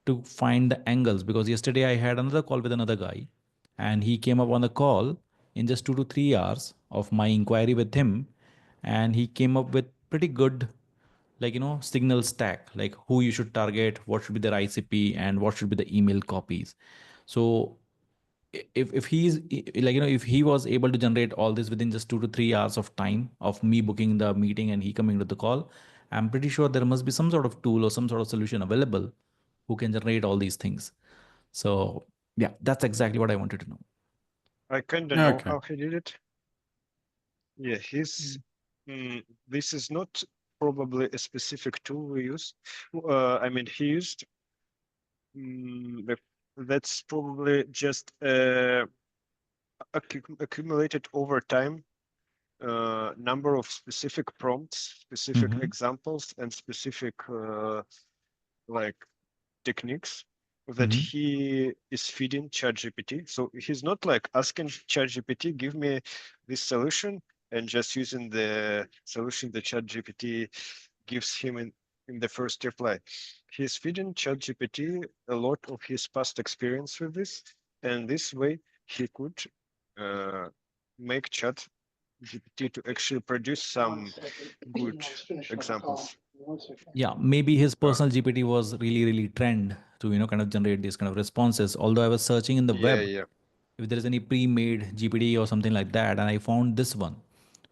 to find the angles. Because yesterday I had another call with another guy, and he came up on the call in just 2 to 3 hours of my inquiry with him, and he came up with pretty good signal stack, like who you should target, what should be their ICP, and what should be the email copies. So if he's if he was able to generate all this within just 2 to 3 hours of time of me booking the meeting and he coming to the call, I'm pretty sure there must be some sort of tool or some sort of solution available who can generate all these things. So yeah, that's exactly what I wanted to know. I kind of know okay. how he did it. Yeah, this is not probably a specific tool we use. I mean, he used that's probably just accumulated over time number of specific prompts, specific Mm-hmm. examples, and specific like techniques that Mm-hmm. he is feeding ChatGPT. So he's not like asking ChatGPT, give me this solution, and just using the solution that ChatGPT gives him in the first reply. He's feeding ChatGPT a lot of his past experience with this, and this way he could make ChatGPT to actually produce some good examples. Yeah, maybe his Uh, personal GPT was really trend to kind of generate these kind of responses. Although I was searching in the yeah, web yeah. if there is any pre-made GPT or something like that, and I found this one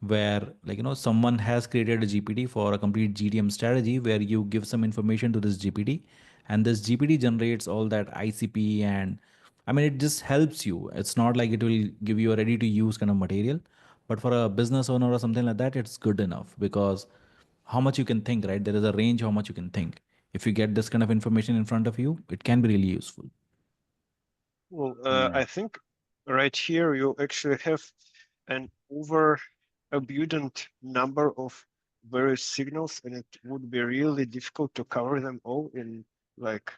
where someone has created a GPT for a complete GTM strategy where you give some information to this GPT, and this GPT generates all that ICP, and I mean it just helps you. It's not like it will give you a ready to use kind of material, but for a business owner or something like that, it's good enough because how much you can think, right? There is a range how much you can think. If you get this kind of information in front of you, it can be really useful. Well, Mm. I think right here you actually have an over abundant number of various signals, and it would be really difficult to cover them all in like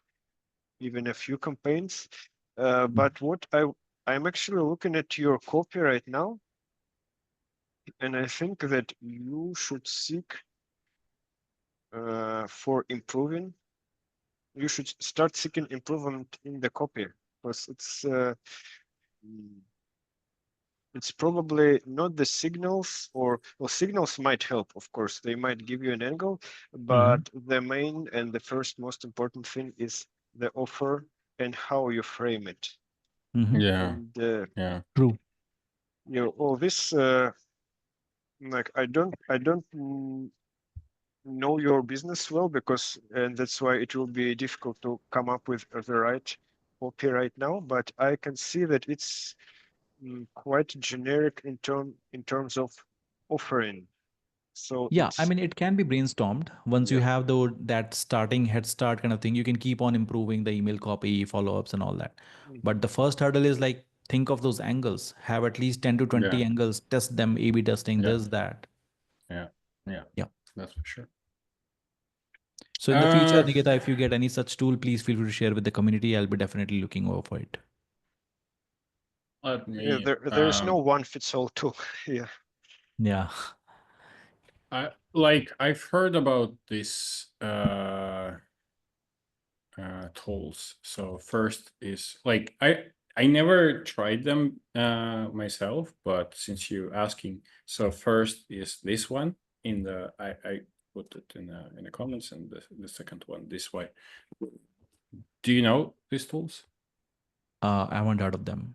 even a few campaigns. But what I'm actually looking at your copy right now, and I think that you should seek for improving. You should start seeking improvement in the copy because it's probably not the signals, or well, signals might help, of course, they might give you an angle, Mm-hmm. but the main and the first most important thing is the offer and how you frame it. Mhm. Yeah. And Yeah. True. all this like I don't know your business well, because and that's why it will be difficult to come up with the right copy right now. But I can see that it's quite generic in terms of offering. So Yeah, I it's mean, it can be brainstormed. Once you yeah. have that starting head start kind of thing, you can keep on improving the email copy, follow-ups, and all that. But the first hurdle is like think of those angles. Have at least 10 to 20 Yeah. angles, test them, A/B testing, Yeah. this, that. Yeah. Yeah. Yeah. That's for sure. So in the future, Nikita, if you get any such tool, please feel free to share with the community. I'll be definitely looking over for it. Let Yeah, me there is no one fits all tool. Yeah. Yeah. I've heard about this tools. So first is like I never tried them myself, but since you asking, so first is this one in the I put it in the comments, and the second one this way. Do you know these tools? I haven't heard of them.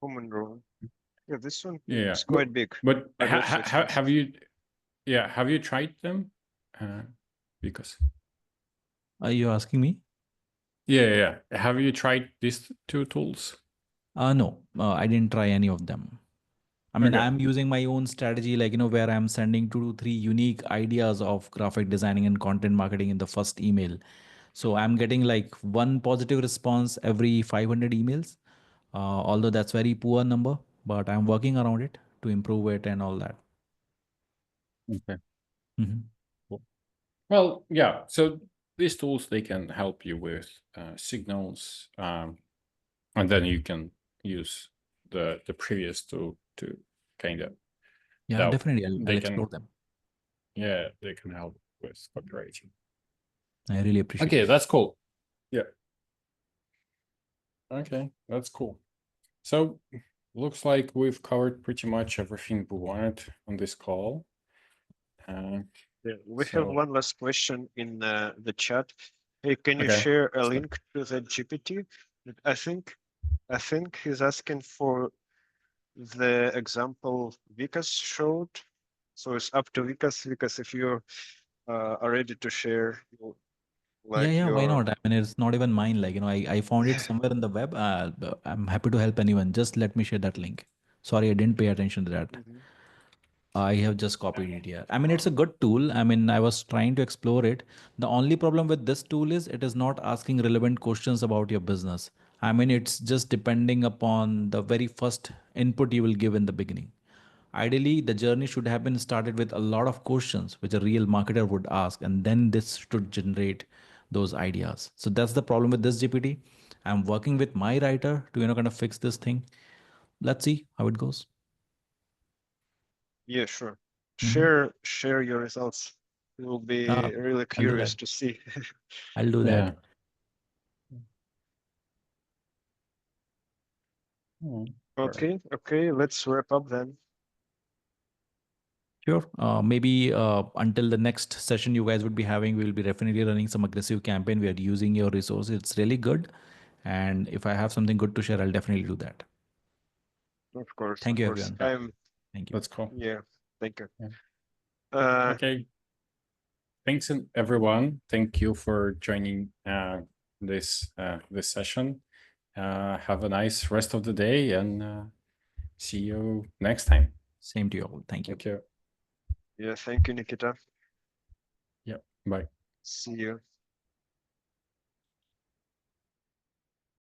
Common rule. Yeah, this one Yeah, is quite big, but but also expensive. have you? Yeah, have you tried them? Because Are you asking me? yeah. Have you tried these two tools? No, I didn't try any of them. I mean, Okay. I'm using my own strategy, like, where I'm sending 2 to 3 unique ideas of graphic designing and content marketing in the first email. So I'm getting like one positive response every 500 emails. Although that's very poor number, but I'm working around it to improve it and all that. Okay. Mhm. Cool. Well, yeah. So these tools, they can help you with signals, and then you can use the previous tool to kind of Yeah, help. definitely. I'll They explore can, them. yeah, they can help with copywriting. I really appreciate Okay, it. that's cool. Yeah. Okay, that's cool. So looks like we've covered pretty much everything we wanted on this call. Yeah, we have So one last question in the chat. Hey, can you okay. share a So- link to the GPT? I think he's asking for the example Vikas showed. So it's up to Vikas. Vikas, if you are ready to share, like Yeah, why your. not? I mean, it's not even mine. Like, I found it Yeah. somewhere in the web. I'm happy to help anyone. Just let me share that link. Sorry, I didn't pay attention to that. Mhm. I have just copied it here. I mean, it's a good tool. I mean, I was trying to explore it. The only problem with this tool is it is not asking relevant questions about your business. I mean, it's just depending upon the very first input you will give in the beginning. Ideally, the journey should have been started with a lot of questions which a real marketer would ask, and then this should generate those ideas. So that's the problem with this GPT. I'm working with my writer to kind of fix this thing. Let's see how it goes. Yeah, sure. Mhm. Share your results. We'll Uh, be really I'll do that. curious to see. I'll do Yeah. that. Okay, let's wrap up then. Sure. Maybe until the next session you guys would be having, we will be definitely running some aggressive campaign. We are using your resources. It's really good. And if I have something good to share, I'll definitely do that. Of course, Thank of you, course. everyone. Thank you. That's cool. Yeah, thank you. Yeah. Okay. Thanks everyone. Thank you for joining this this session. Have a nice rest of the day, and see you next time. Same to you all. Thank you. Thank you. Yeah, thank you, Nikita. Yeah. Bye. See you.